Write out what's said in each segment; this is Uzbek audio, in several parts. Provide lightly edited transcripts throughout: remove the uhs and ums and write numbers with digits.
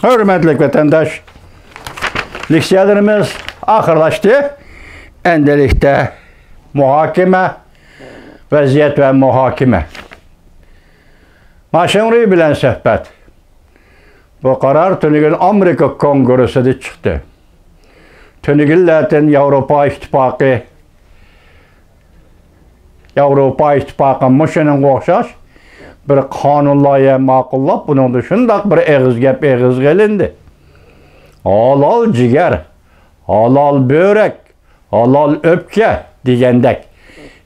Hürmetli vatandaş, leksiyalarımız ahırlaştı. Endelikte muhakeme, vaziyet ve muhakeme. Maşınrı'yı bilen sohbet. Bu karar tünügün Amerika Kongresi'de çıktı. Tünügün Avrupa İttifakı mışının qoğşaş bir kanunlaya maqullap, bunun dışında bir eğiz gelindi. Halal ciger, halal börek, halal öpke degендek.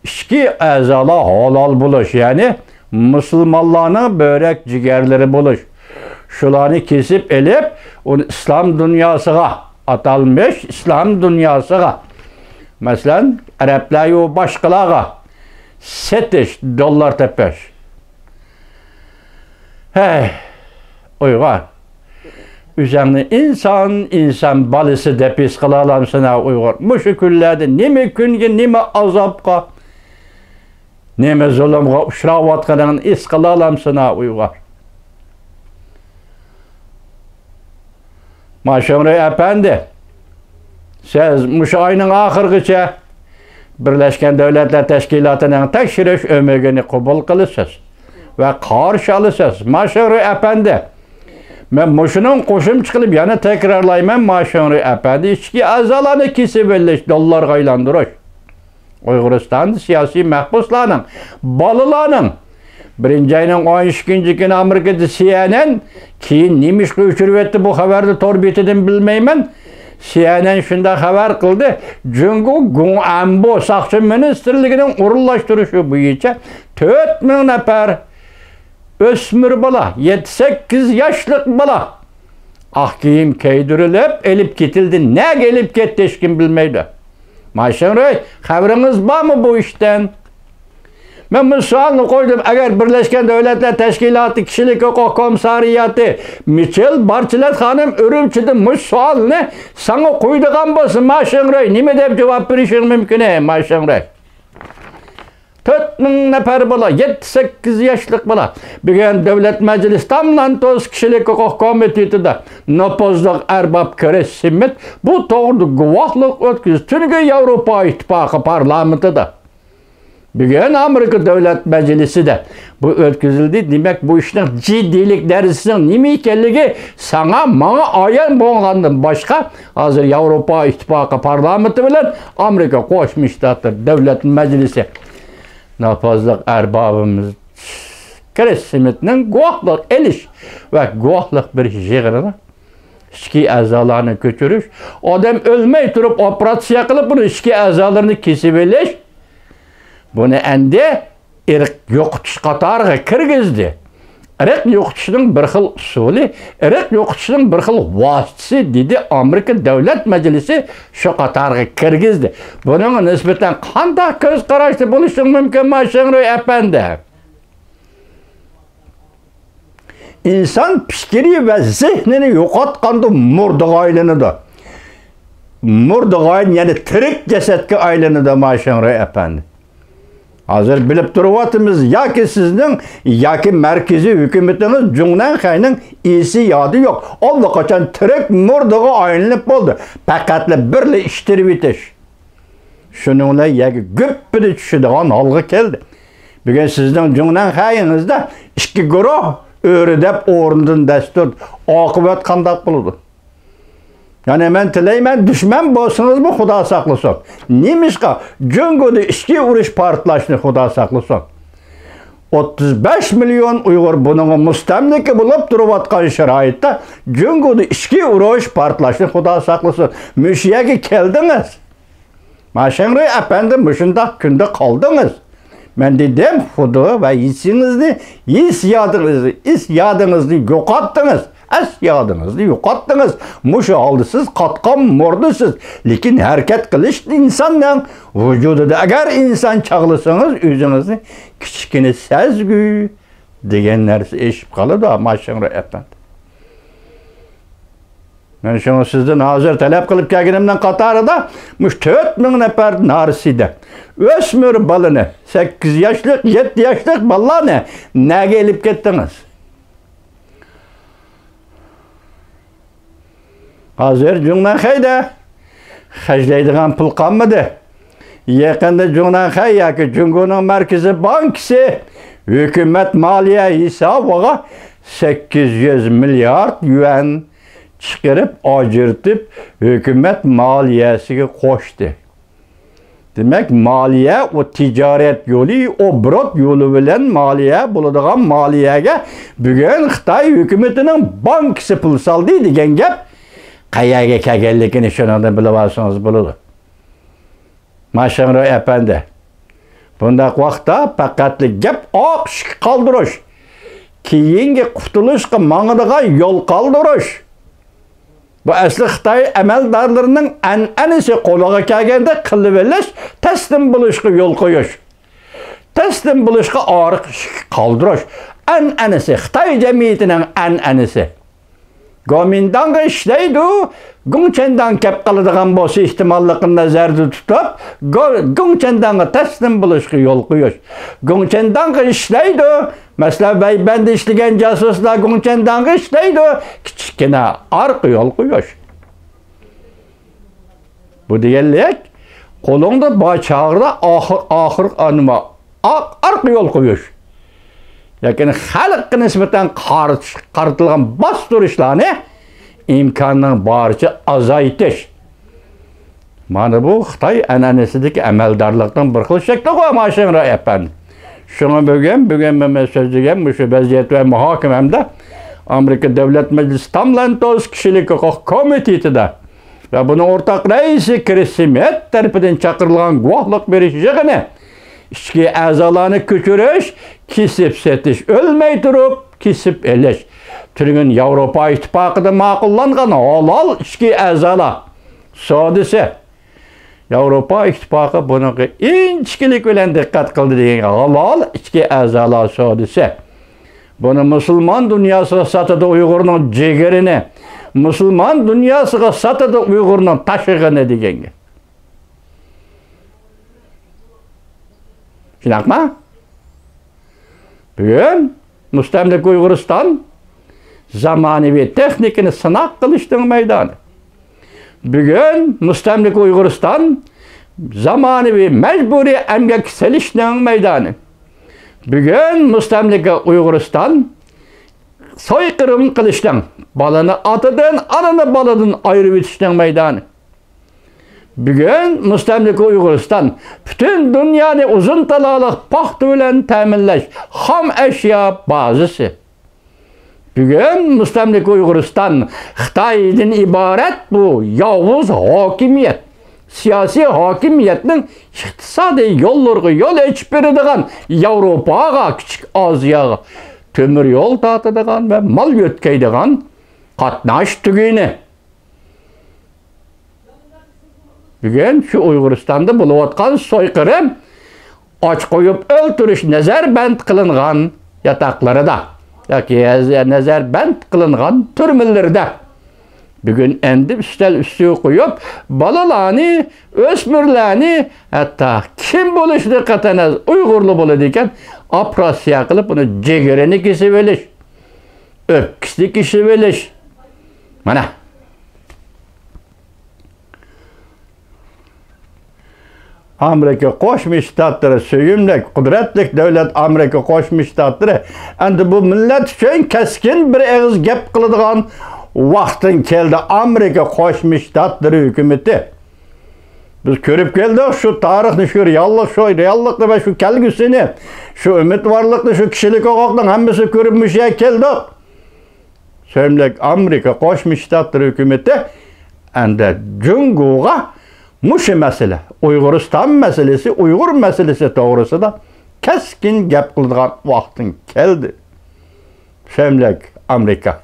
İki azala halal buluş, yani Müslümanlarına börek cigerleri buluş. Şularını kesip elip, onu İslam dünyasına atalmış, İslam dünyasına. Mesela Araplar başkalarına $7 tepeş. Hey, uygar. Üzerine insan balısı depis kılalam sana uygar. Bu şekillerde nime künge, nime azapka, nime zulümga uçravatkadan is kılalam sana uygar. Maşemre efendi, siz müşayının ahırgıça Birleşken Devletler Teşkilatı'nın tekşiriş ömürgünü kabul kılısınız ve karşı alısınız. Maşemre efendi, ben muşunun koşum çıkılıp yana tekrarlayayım. Maşemre efendi, içki azalanı kisi belleş dolar gaylandırış. Uyguristan'da siyasi mahpuslarının, balılarının, birinci ayının 12. günü Amerika'da CNN, ki nimiş ki uçurvetti bu haberde torbiteden bilmeymen, CNN şunda haber kıldı. Çünkü Gunambo Sakçı Ministerliğinin urullaştırışı boyunca 4000 nefer ösmür bala, 7-8 yaşlık bala ahkiyim keydirilip elip gitildi. Ne gelip gitti hiç kim bilmeydi. Maşınrıy, haberiniz var mı bu işten? Ben bu sualını koydum. Eğer Birleşken Devletler Teşkilatı Kişilik Hukuk Komisariyatı Michel Bachelet Hanım Ürümçi'de bu sualını sana koyduğum basın Maşınrıy. Nime deyip cevap verişin mümkün Maşınrıy? 4000 nefer bala, 7-8 yaşlık bala. Bugün Devlet Meclisi tamlan toz Kişilik Hukuk Komiteti'de nopozluk erbab kere simmet bu doğru guvahlık ötküz. Çünkü Avrupa İttifakı parlamentoda. Bugün Amerika Devlet Meclisi de bu ötküzüldü. Demek bu işin ciddilik dersinin nimi ikenligi sana bana ayan boğandan başka hazır Avrupa İttifakı parlamento bilen Amerika koşmuştadır Devlet Meclisi. Nopozluk erbabımız Kresimeti'nin guahlık eliş ve guahlık bir jığırına içki azalarını götürüş. Adam ölmeyi durup operasyon kılıp bunu içki azalarını kesiveleş. Bunu endi ırk yokutuş katarı kirgizdi. Irk yokutuşunun bir xil usulü, ırk yokutuşunun bir xil vasıtısı dedi Amerika Devlet Meclisi şu katarı kirgizdi. Bunun nispeten qanday göz qarashda buluşun mümkün Maşınrıy efendi? İnsan fikri ve zihnini yo'qotganda murdaga aylanadi. Murdaga aylanadi, yani tirik cesetga aylanadi Maşınrıy efendi. Hazır bilip duruvatımız ya ki sizin ya ki merkezi hükümetiniz Cumhurbaşkanı'nın iyisi yadı yok. Allah kaçan tirik murdaga aylanıp oldu. Pakatla birle iştirip itiş. Şununla ya ki güppüde düşüdüğün halga geldi. Bugün sizin Cumhurbaşkanı'nızda iki grup öğredip orundun destur. Akıbet kandak buludu. Yani ben tileymen düşman bolsunuz mu Xuda saklısın. Nimişka Cüngü'de işki uruş partlaşını Xuda saklısın. 35 milyon Uygur bunun müstemliki bulup duruvatkan şirayette Cüngü'de işki uruş partlaşını Xuda saklısın. Müşiyeki geldiniz. Maşınrıy efendim müşündak günde kaldınız. Ben dedim Xuda ve his yadınızı yok attınız. Es yadınızı yo'qotdingiz. Muşu oldisiz, qatqon murdisiz. Lekin harakat qilish insonning vujudida. Agar inson chaqlasangiz o'zingizni kichkina sezgi degan narsa eshib qoladi Maşınrıy efendi. Men shuni sizdan hozir talab qilib kelganimdan qatorida mush 4000 nafar narsida o'smir balani 8 yoshlik, 7 yoshlik balalarni nega elib ketdingiz? Hazır cüngdan hayda. Hajlaydigan pul qanmadı. Yaqında cüngdan hay yoki Jungoning Markaziy Bankisi hükümet maliye hisobiga 800 milyard yuan chiqarib, ajirtib, hükümet maliyesiga qo'shdi. Demek maliye o ticaret yolu, o brot yolu bilen maliye buladigan maliyege bugün Xitoy hükümetinin bankisi pul saldı degan gap qayerga kelganligini shundan bilib olsangiz bo'ladi. Mashinra efendi. Bundaq vaqtda faqatli gap oq qoldirish, keyingi qutulishga mang'idigan yo'l qoldirish. Bu asli Xitoy amaldorlarining an'anasi qo'liga kelganda qilib olish, taslim bo'lishga yo'l qo'yish. Taslim bo'lishga oriq qoldirish an'anasi, Xitoy jamiyatining an'anasi. Gomindanga ishlaydi, Gongchendan kep qiladigan bo'lsa ehtimolligini nazarda tutib, Gongchendanga taslim bo'lishga yo'l qo'yish. Gongchendanga ishlaydi, masalan, Baybanda ishlagan jasuslar Gongchendanga ishlaydi, kichkina orqa yo'l qo'yish. Bu deganlik qo'lingda bochog'da oxir anima orqa yo'l qo'yish. Lakin xalqqa nisbatan qaritilgan bostirishlarni imkonning boricha azaytish. Mana bu Xitoy an'anasidagi amaldorlikning bir xil shakli qo'ymashin efendim. Şuna bugün men so'zlagan shu vaziyat va muhokamamda Amerika Davlat Majlisi tomlan 9 kishilik huquq komitetida va buni o'rtaq raisi Chris Smith tarafidan chaqirilgan guvohlik berish yig'ini ichki a'zolarni ko'chirish, kesib setish, o'lmay turib kesib elish turgan Yevropa ittifoqida ma'qullangan halol ichki a'zolar sodisi. Yevropa ittifoqi bunaqa inchkilik bilan diqqat qildi degan halol ichki a'zolar sodisi. Buni musulmon dunyosiga satadi Uyg'urning jigirini, musulmon dunyosiga satadi Uyg'urning tashig'ini deganga. Shunaqmi? Bugun mustamlik Uyg'uriston zamonaviy texnikani sinab qilishning maydoni. Bugün mustamlik Uyg'uriston zamonaviy majburiy emgak silishning maydoni. Bugün mustamlik Uyg'uriston soyqirım qilishning, balani otadan, anani baladan ayirib etishning maydoni. Bugün mustamlik Uyg'uriston bütün dunyoni uzun talaliq paxta bilan ta'minlash ham ashyo bazasi. Bugün mustamlik Uyg'uriston Xitoydan iborat bu yovuz hokimiyat, siyosiy hokimiyatning iqtisodiy yo'llarga yo'l ochib beradigan Yevropaga, kichik Osiyoga temir yo'l tortadigan va mal yo'tkaydigan qatnash tugini. Bugün şu Uyg'uristonda bo'layotgan soyqirım och qo'yib o'ltirish nazarband qilingan yataqlarida yoki nazarband qilingan turmalarda bugün endi üstel üstüge qo'yib balalarni, o'smirlarni, hatta kim bo'lishini qatana Uyg'urli bo'ladi ekan, operatsiya qilib uni jigirini kesib olish, o'pkisini kesib olish. Mana Amerika Qo'shma Shtatlari söyümlük, qudratli davlat Amerika Qo'shma Shtatlari endi bu millat uchun keskin bir og'iz gap qiladigan vaqtin keldi. Amerika Qo'shma Shtatlari hukumati biz ko'rib keldik shu tarixni, shu reallikni va shu kelgusini, shu umidvorlikni, shu kishilik huquqning hammasi ko'rib musha keldik. Söyümlük Amerika Qo'shma Shtatlari hukumati endi Jungoga Muşi mesele, Uyg'uriston meselesi, Uyg'ur meselesi to'g'risida keskin gap qiladigan vaqtin keldi. Söyümlük Amerika.